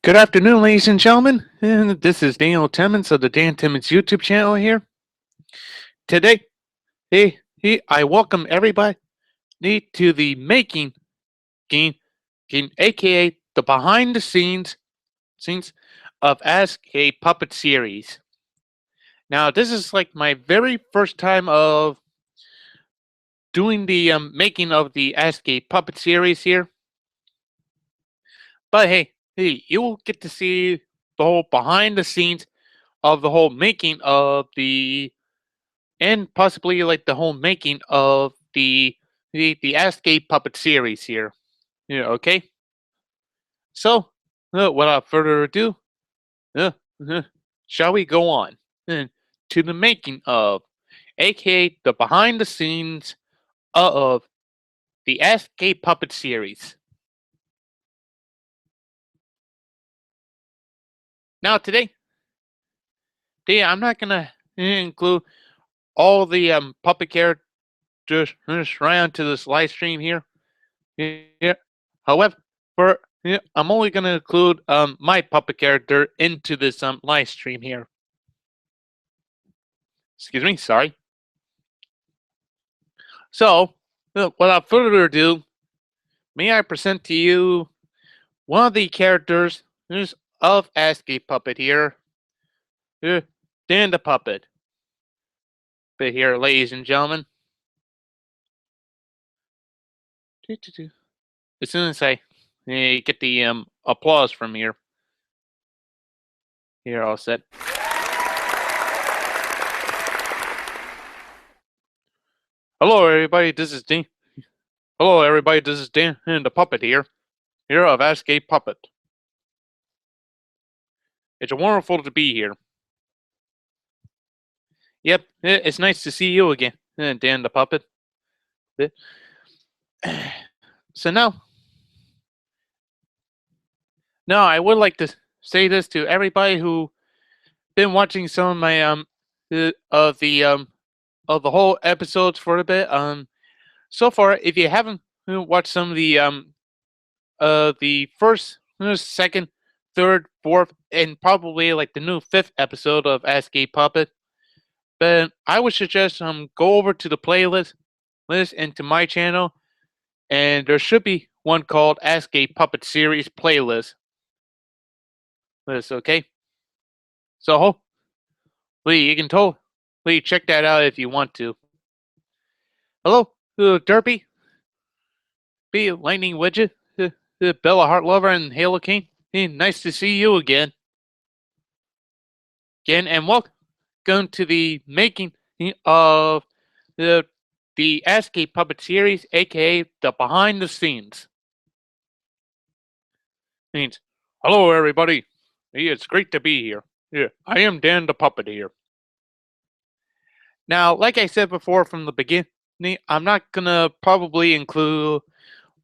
Good afternoon, ladies and gentlemen. And this is Daniel Timmons of the Dan Timmons YouTube channel here. Today, I welcome everybody to the making game, a.k.a. the behind the scenes of Ask a Puppet series. Now, this is like my very first time of doing the making of the Ask a Puppet series here. But hey, you will get to see the whole behind the scenes of the whole making of the and possibly like the whole making of the Ask a Puppet series here. Yeah, okay. So, without further ado, uh, uh, shall we go on to the making of, aka the behind the scenes of the Ask a Puppet series. Now today I'm not gonna include all the puppet characters right onto this live stream here. Yeah. However, I'm only going to include my puppet character into this live stream here. Excuse me, sorry. So, without further ado, may I present to you one of the characters of Ask a Puppet here, Dan the Puppet. But here, ladies and gentlemen, as soon as I get the applause from here all set. Hello, everybody. This is Dan. Hello, everybody. This is Dan the Puppet here of Ask a Puppet. It's wonderful to be here. Yep, it's nice to see you again, Dan the Puppet. So now I would like to say this to everybody who been watching some of my of the whole episodes for a bit. So far, if you haven't watched some of the first, second, third, fourth, and probably like the new fifth episode of Ask a Puppet, but I would suggest go over to the playlist and to my channel, and there should be one called Ask a Puppet Series playlist. Okay? So hopefully you can totally check that out if you want to. Hello, Derpy, B Lightning Widget, Bella Heartlover, and Halo King. Nice to see you again. And welcome to the making of the Ask a Puppet series, aka the behind the scenes. Means, hello everybody. It's great to be here. Yeah, I am Dan the Puppet here. Now, like I said before from the beginning, I'm not gonna probably include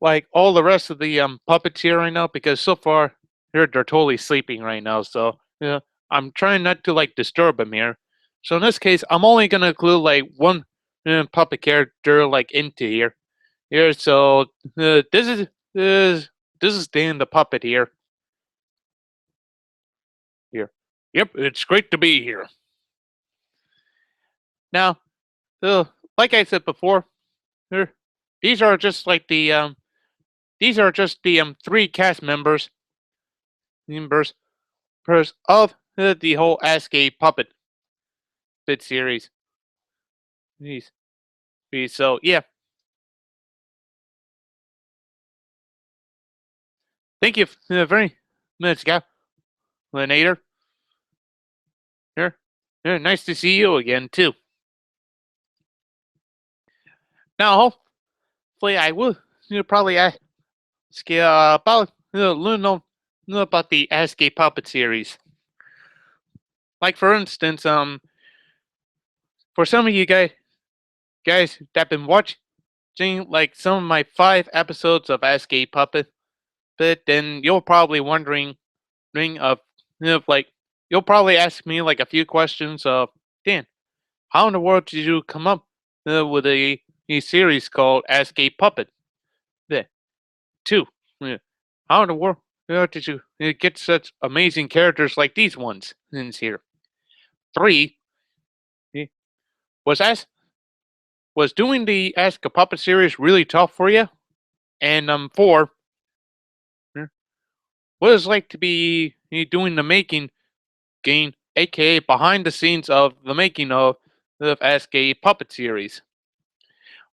like all the rest of the puppets here right now because so far they're totally sleeping right now. So yeah, I'm trying not to like disturb them here. So in this case, I'm only gonna include like one puppet character like into here. Here, so this is Dan the Puppet here. Here, yep, it's great to be here. Now, like I said before, these are just like these are just the three cast members of the whole Ask a Puppet bit series. So yeah, thank you very much, Lenator. Here, nice to see you again too. Now, hopefully, I will probably ask about know about the Ask a Puppet series. Like for instance, for some of you guys that been watching like some of my 5 episodes of Ask a Puppet, but then you're probably wondering of like you'll probably ask me like a few questions of Dan, how in the world did you come up with a series called Ask a Puppet? Yeah. 2. Yeah. How in the world did you get such amazing characters like these ones in here? Three, eh, was as was doing the Ask a Puppet series really tough for you? And four, eh, what is it like to be doing the making game, a.k.a. behind the scenes of the making of the Ask a Puppet series?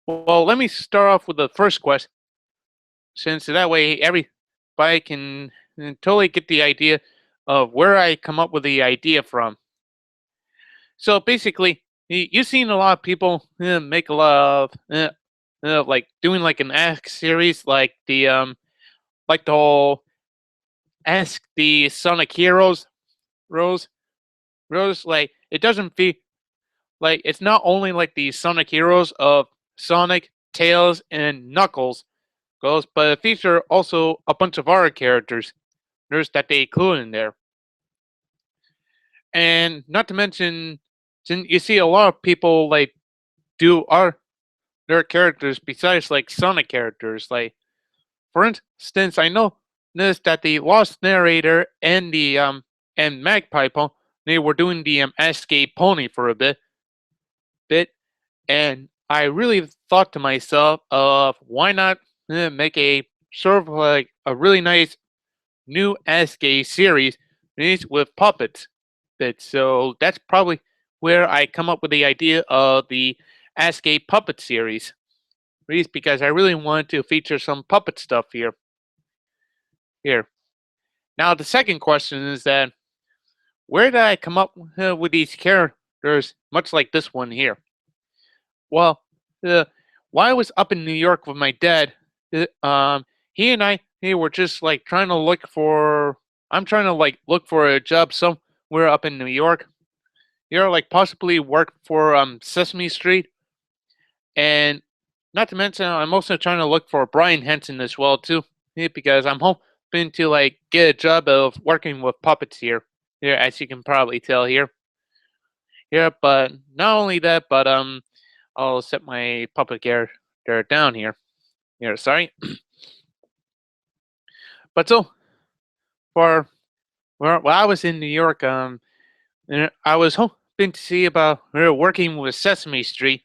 Well, let me start off with the first question, since that way everybody can totally get the idea of where I come up with the idea from. So basically, you've seen a lot of people make a lot of like doing like an Ask series, like the whole Ask the Sonic Heroes Rose Rose. Like it doesn't feel like it's not only like the Sonic Heroes of Sonic, Tails, and Knuckles goes, but it features also a bunch of other characters there's that they include in there. And not to mention, since you see a lot of people like do their characters besides like Sonic characters. Like for instance, I know this that the Lost Narrator and the and Magpie Pony, they were doing the Escape Pony for a bit, and I really thought to myself of why not make a sort of like a really nice new Escape series with puppets. So that's probably where I come up with the idea of the Escape Puppet series. Because I really wanted to feature some puppet stuff here. Here. Now the second question is that where did I come up with these characters, much like this one here? Well, uh, while I was up in New York with my dad, he and he were just like trying to look for. I'm trying to like look for a job somewhere up in New York. Like possibly work for Sesame Street, and not to mention I'm also trying to look for Brian Henson as well too, because I'm hoping to like get a job of working with puppets here, as you can probably tell here. But not only that, but I'll set my puppet character down here. Sorry, but so for while I was in New York, I was hoping to see about working with Sesame Street,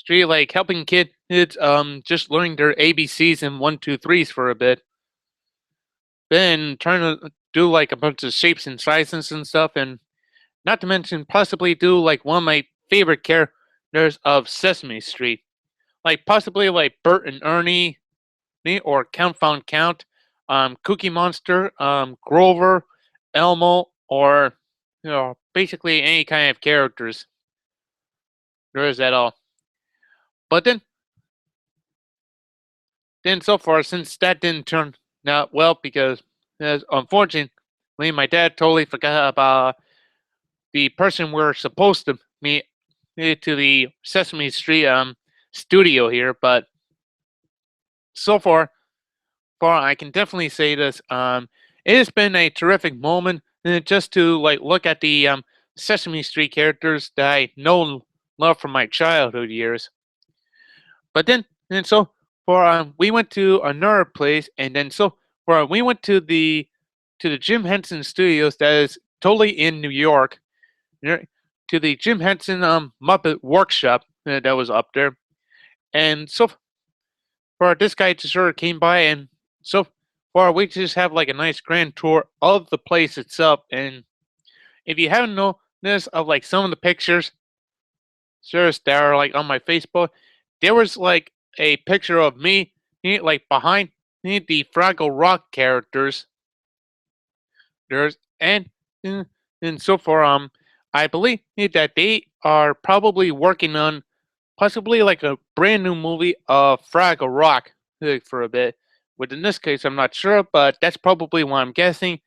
like helping kids just learning their ABCs and one, two, threes for a bit. Then trying to do like a bunch of shapes and sizes and stuff, and not to mention possibly do like one of my favorite characters of Sesame Street, like possibly like Bert and Ernie, or Count Found Count, Cookie Monster, Grover, Elmo, or basically any kind of characters there is at all. But then so far, since that didn't turn out well, because unfortunately my dad totally forgot about the person we're supposed to meet to the Sesame Street studio here. But so far I can definitely say this. It has been a terrific moment just to like look at the Sesame Street characters that I know and love from my childhood years. But then and so for we went to another place, and then so for we went to the Jim Henson Studios that is totally in New York, to the Jim Henson Muppet Workshop that was up there. And so far, this guy just sort of came by, and so far we just have like a nice grand tour of the place itself. And if you haven't noticed of like some of the pictures, that are like on my Facebook, there was like a picture of me, like behind the Fraggle Rock characters. There's and and so far, I believe that they are probably working on possibly like a brand new movie of Fraggle Rock for a bit. But in this case, I'm not sure, but that's probably what I'm guessing.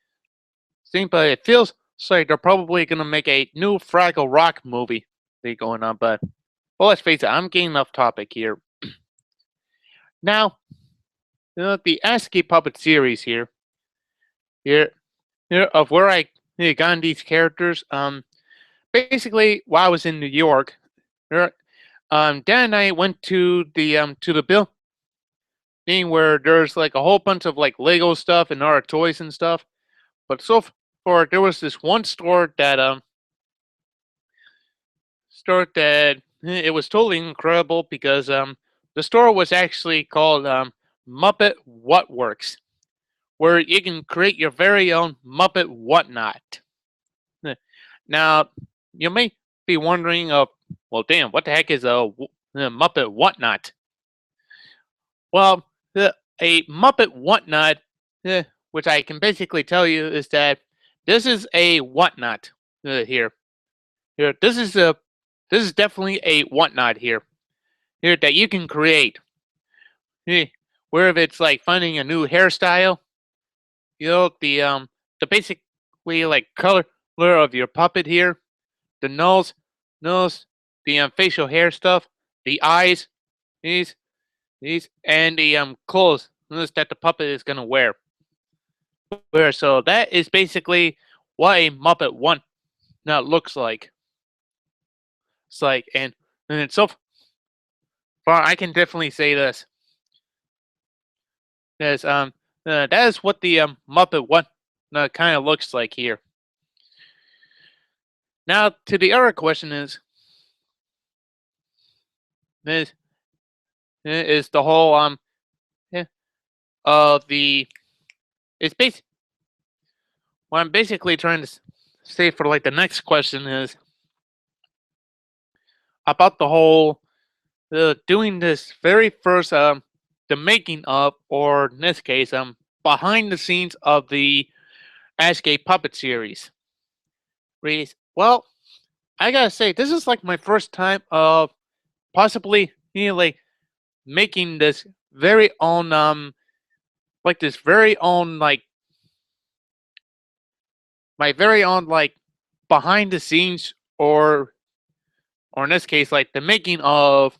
But it feels like they're probably gonna make a new Fraggle Rock movie thing going on. But well, let's face it, I'm getting off topic here. Now, the ASCII puppet series here, of where I got these characters. Basically, while I was in New York, Dan and I went to the thing where there's like a whole bunch of like Lego stuff and other toys and stuff. But so far, there was this one store that it was totally incredible because the store was actually called Muppet What Works, where you can create your very own Muppet Whatnot. Now, you may be wondering, well, damn, what the heck is a Muppet Whatnot? Well, a Muppet Whatnot, which I can basically tell you, is that this is a whatnot here. Here, this is definitely a whatnot here. Here that you can create. Eh, Where if it's like finding a new hairstyle, the basically like color of your puppet here, the nose, the facial hair stuff, the eyes, these and the clothes that the puppet is gonna wear. So that is basically what a Muppet one now looks like. It's like and so far I can definitely say this. Yes, that is what the Muppet one kind of looks like here. Now to the other question is is the whole eh, the it's basic what I'm basically trying to say for like the next question is about the whole doing this very first the making of, or in this case behind the scenes of the a.k.a. puppet series. Well, I gotta say this is like my first time of possibly like making this very own like this very own like my very own like behind the scenes, or in this case like the making of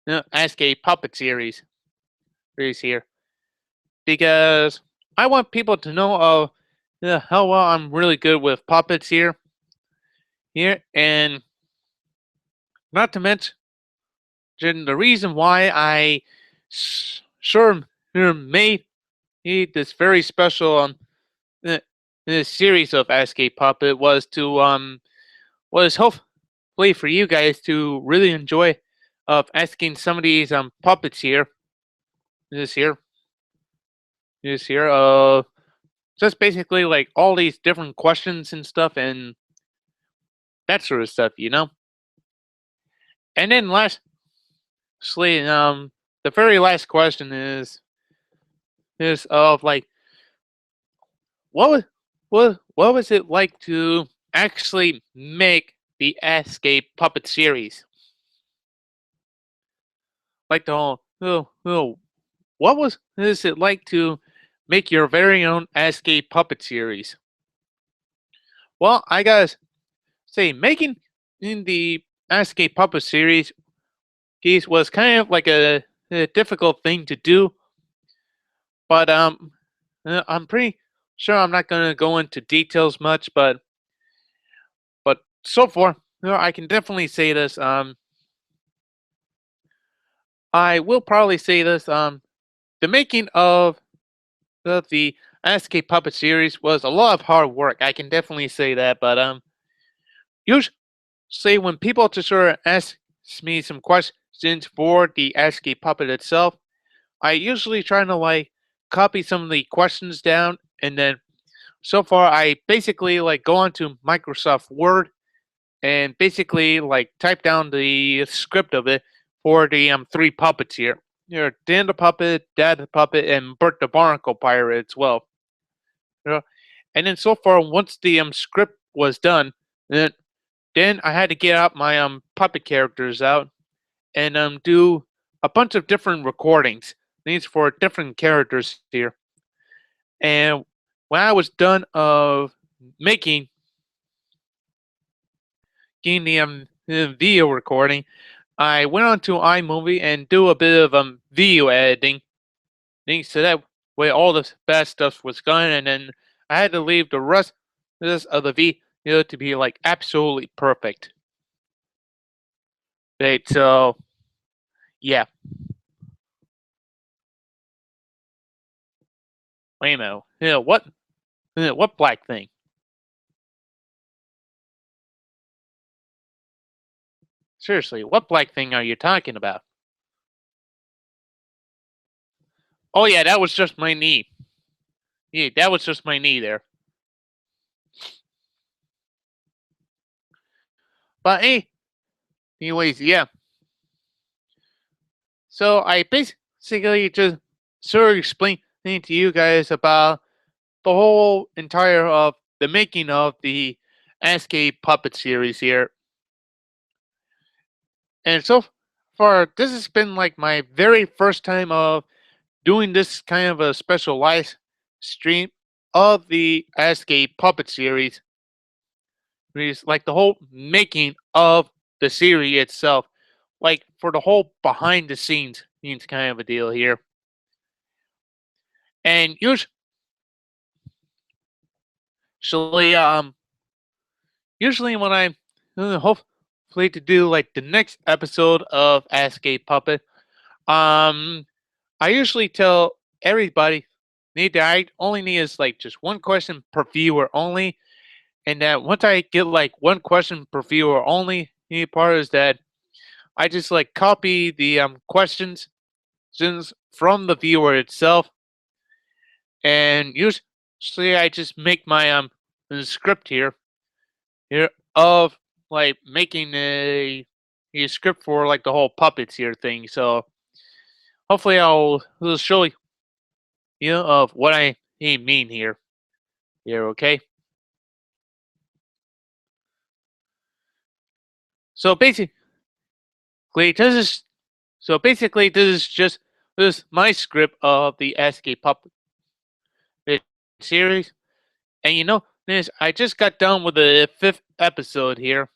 a.k.a. puppet series here, because I want people to know how well I'm really good with puppets here, and not to mention the reason why I sure made this very special uh, this series of a.k.a. puppet was hopefully for you guys to really enjoy of asking some of these puppets this here this here just basically like all these different questions and stuff and that sort of stuff. And then lastly, the very last question is of like what was what was it like to actually make the a.k.a. puppet series? Like the whole what was is it like to make your very own a.k.a. puppet series? Well, I gotta say, making in the a.k.a. puppet series was kind of like a difficult thing to do, but I'm pretty sure I'm not gonna go into details much, but so far, I can definitely say this. I will probably say this. The making of the a.k.a. puppet series was a lot of hard work. I can definitely say that, but usually when people just sort of ask me some questions for the a.k.a. puppet itself, I usually try to like copy some of the questions down, and then so far I basically like go onto Microsoft Word and basically like type down the script of it for the three puppets here. Dan the puppet, Dad the puppet, and Bert the barnacle pirate as well. You know? And then so far, once the script was done, then I had to get out my puppet characters out and do a bunch of different recordings. These for different characters here. And when I was done of making getting the video recording, I went on to iMovie and do a bit of video editing. So that way all the bad stuff was gone, and then I had to leave the rest of the video to be like absolutely perfect. Right, so yeah. Wait a minute. What? What black thing? Seriously, what black thing are you talking about? Oh yeah, that was just my knee. Yeah, that was just my knee there. But anyways, yeah. So I basically just sort of explained to you guys about the whole entire of the making of the a.k.a. puppet series here. And so far, this has been like my very first time of doing this kind of a special live stream of the a.k.a. puppet series. It's like the whole making of the series itself, like for the whole behind the scenes kind of a deal here. And usually when I'm hopefully to do like the next episode of a.k.a. Puppet, um, I usually tell everybody need that I only need is like just one question per viewer only, and that once I get like one question per viewer only, the part is that I just like copy the questions from the viewer itself, and usually I just make my script here of like making a script for like the whole puppets here thing. So hopefully will show you of what I mean here. Here, okay. So basically, this is this is just this is my script of the a.k.a. Puppet series, and this I just got done with the fifth episode here.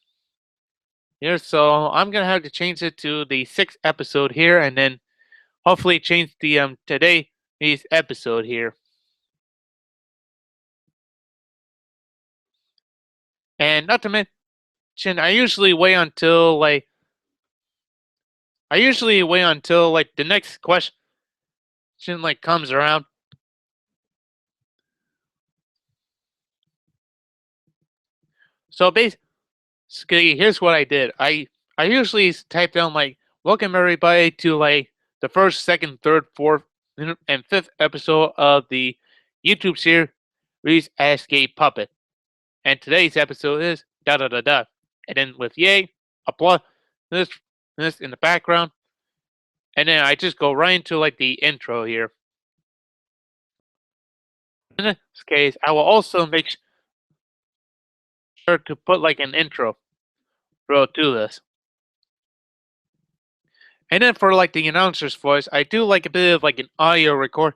So I'm gonna have to change it to the sixth episode here, and then hopefully change the today's episode here. And not to mention, I usually wait until like the next question like comes around. So basically, here's what I did. I usually type down like welcome everybody to like the first, second, third, fourth, and fifth episode of the YouTube series a.k.a. Puppet. And today's episode is da da da da. And then with yay, applause, this in the background, and then I just go right into like the intro here. In this case, I will also make sure to put like an intro to this. And then for like the announcer's voice, I do like a bit of like an audio record,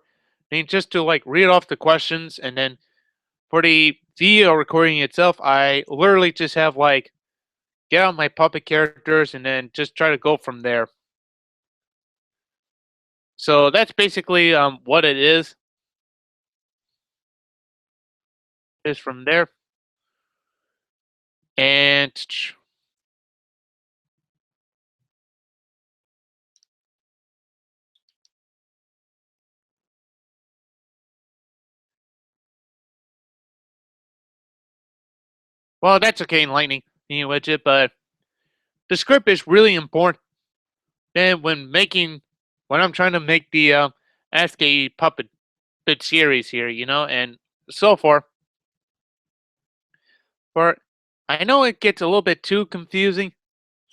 just to like read off the questions, and then for the video recording itself, I literally just have like get out my puppet characters and then just try to go from there. So that's basically what it is from there. And well, that's okay in Lightning widget, but the script is really important. Then when I'm trying to make the a.k.a. Puppet series here, and so far, but I know it gets a little bit too confusing,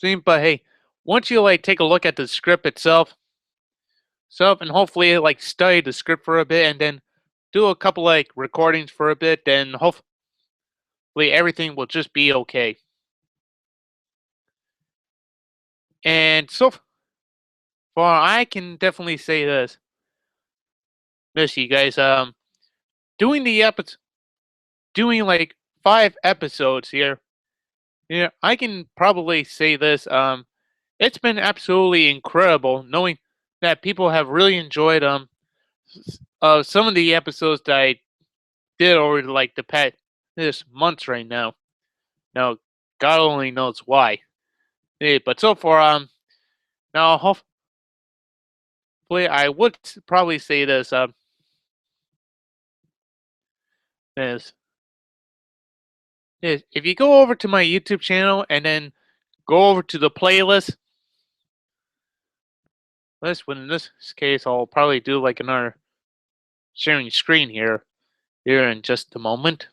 but hey, once you like take a look at the script itself, and hopefully like study the script for a bit, and then do a couple like recordings for a bit, then hopefully everything will just be okay. And so far, I can definitely say this, you guys, doing the episodes, doing like 5 episodes here. Yeah, I can probably say this. It's been absolutely incredible knowing that people have really enjoyed some of the episodes that I did over like the past this months right now. Now, God only knows why. But so far, now hopefully I would probably say this. is if you go over to my YouTube channel and then go over to the playlist, in this case, I'll probably do like another sharing screen here in just a moment.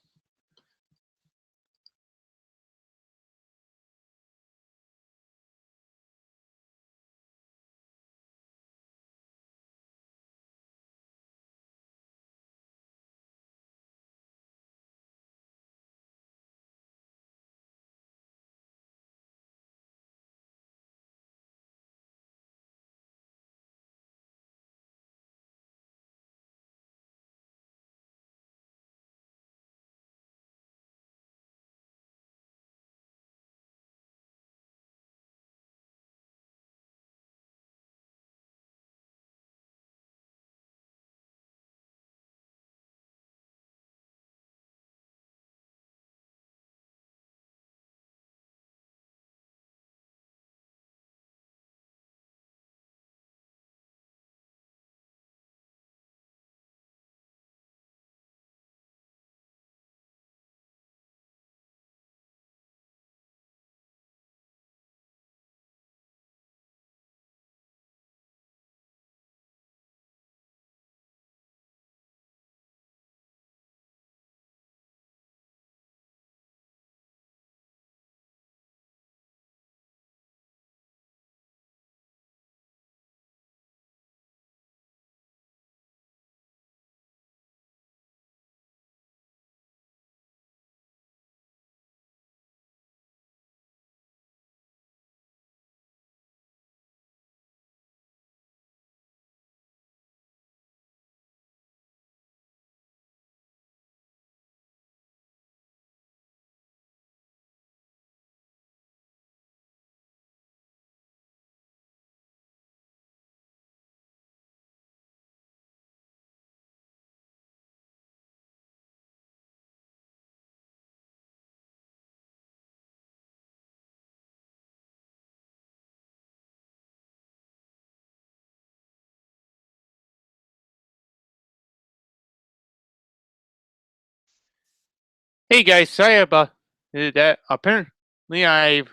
Hey guys, sorry about that. Apparently, I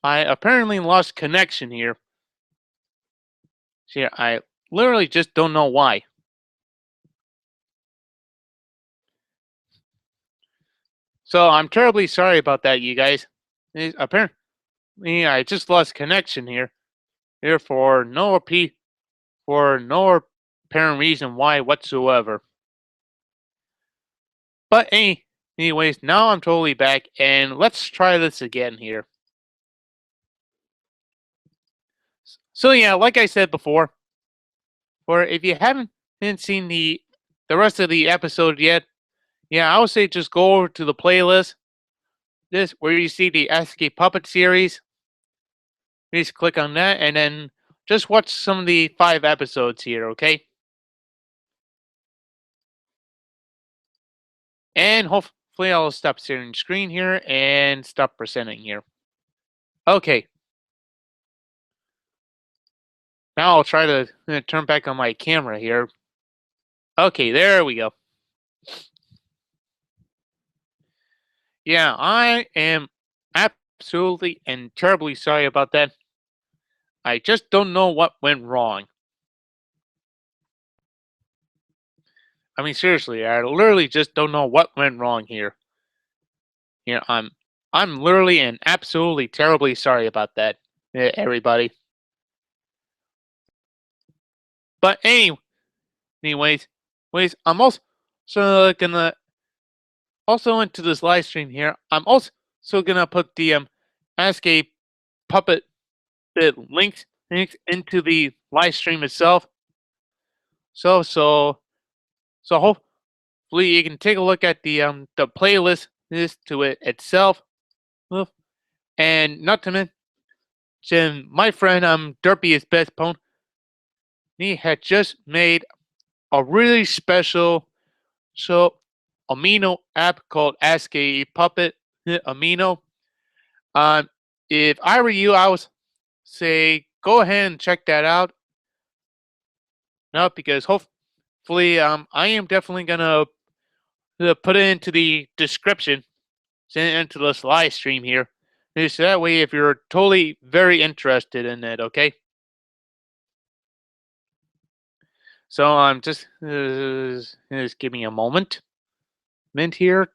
apparently lost connection here. See, I literally just don't know why. So I'm terribly sorry about that, you guys. Apparently, I just lost connection here for no apparent reason why whatsoever. But anyways, now I'm totally back, and let's try this again here. So yeah, like I said before, or if you haven't seen the rest of the episode yet, yeah, I would say just go over to the playlist. This where you see the a.k.a. Puppet series. Just click on that, and then just watch some of the 5 episodes here, okay? And hopefully I'll stop sharing screen here and stop presenting here. Okay. Now I'll try to turn back on my camera here. Okay, there we go. Yeah, I am absolutely and terribly sorry about that. I just don't know what went wrong. I mean, seriously, I literally just don't know what went wrong here. You know, I'm literally and absolutely terribly sorry about that, everybody. But anyways, I'm also gonna into this live stream here. I'm also gonna put the a.k.a. Puppet links into the live stream itself. So hopefully you can take a look at the playlist to it itself. And not to mention my friend Derpy is best pwn. He had just made a really special amino app called a.k.a. Puppet Amino. Um, if I were you, I would say go ahead and check that out. No, because hopefully I am definitely gonna put it into the description, send it into this live stream here. So that way, if you're totally very interested in it, okay? So I'm just give me a moment. Mint here.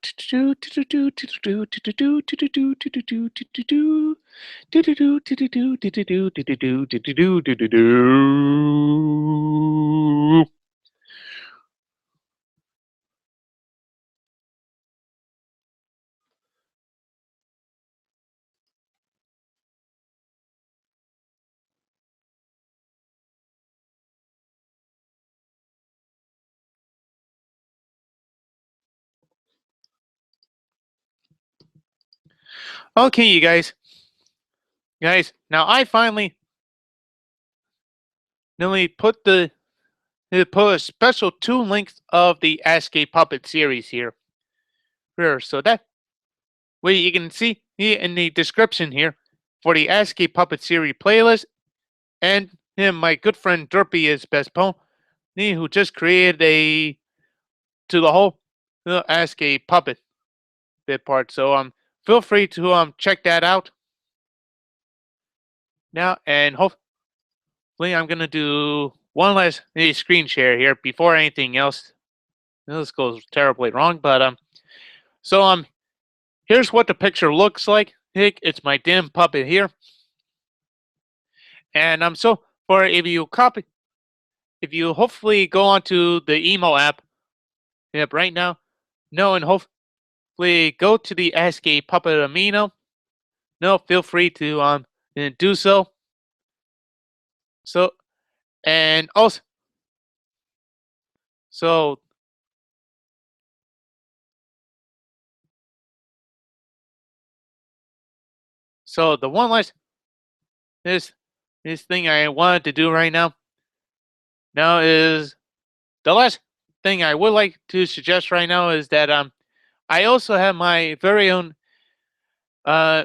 Okay, you guys. Now I finally put put a special two links of the a.k.a. Puppet series here. So that way you can see here in the description here for the a.k.a. Puppet series playlist, and my good friend Derpy is best poem, who just created a to the whole a.k.a. Puppet bit part. So feel free to check that out now, and hopefully I'm gonna do one last screen share here before anything else. This goes terribly wrong, but so here's what the picture looks like. It's my damn puppet here, and so for if you hopefully go onto the emo app, yep, right now, no, and hopefully go to the a.k.a. Puppet Amino. No, feel free to do so. So and also so so the one last this this thing I wanted to do right now is the last thing I would like to suggest right now is that I also have my very own uh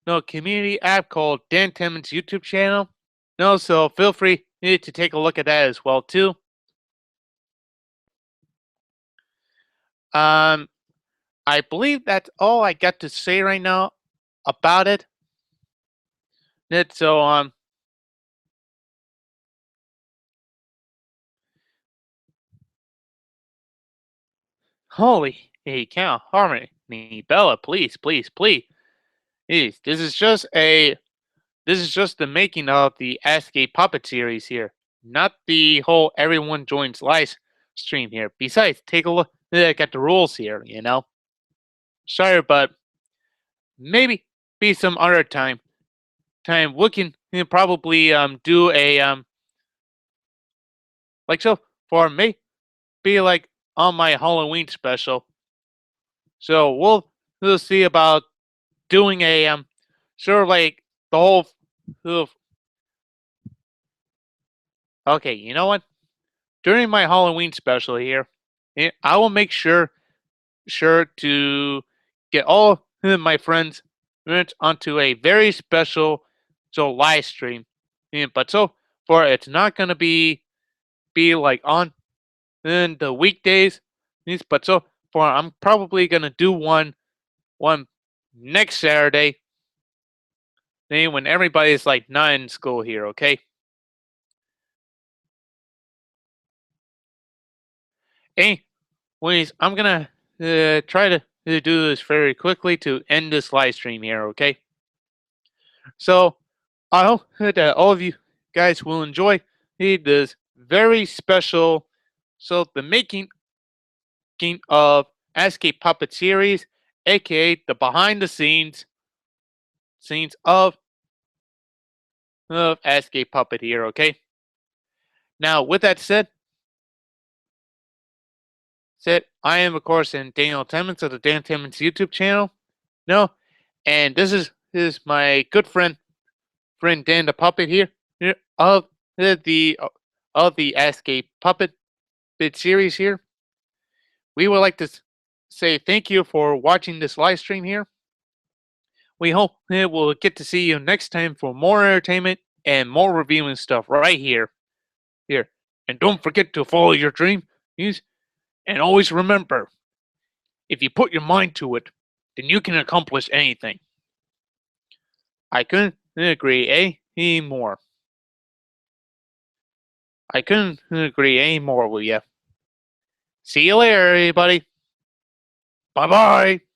no community app called Dan Timmons YouTube channel. No, so feel free to take a look at that as well too. Um I believe that's all I got to say right now about it. So holy cow, Harmony, Bella, please. This is just the making of the a.k.a. Puppet series here, not the whole everyone joins live stream here. Besides, take a look at the rules here. Sorry, but maybe be some other time. We can probably do a like so for me be like on my Halloween special. So we'll see about doing a sort of like the whole. Okay, you know what? During my Halloween special here, I will make sure to get all of my friends onto a very special live stream. But so far, it's not gonna be like on in the weekdays. But so far, I'm probably gonna do one next Saturday. When everybody's like not in school here. Okay. Anyways, I'm gonna try to do this very quickly to end this live stream here. Okay. So I hope that all of you guys will enjoy this very special, the making of a.k.a. Puppet series, aka the behind the scenes of a.k.a. Puppet here. Okay. Now, with that said, I am of course in Daniel Timmons of the Dan Timmons YouTube channel. No, and this is my good friend Dan the Puppet here of the a.k.a. Puppet bit series here. We would like to say thank you for watching this live stream here. We hope we'll get to see you next time for more entertainment and more reviewing stuff right here. And don't forget to follow your dream. And always remember, if you put your mind to it, then you can accomplish anything. I couldn't agree any more. I couldn't agree any more with you. See you later, everybody. Bye bye.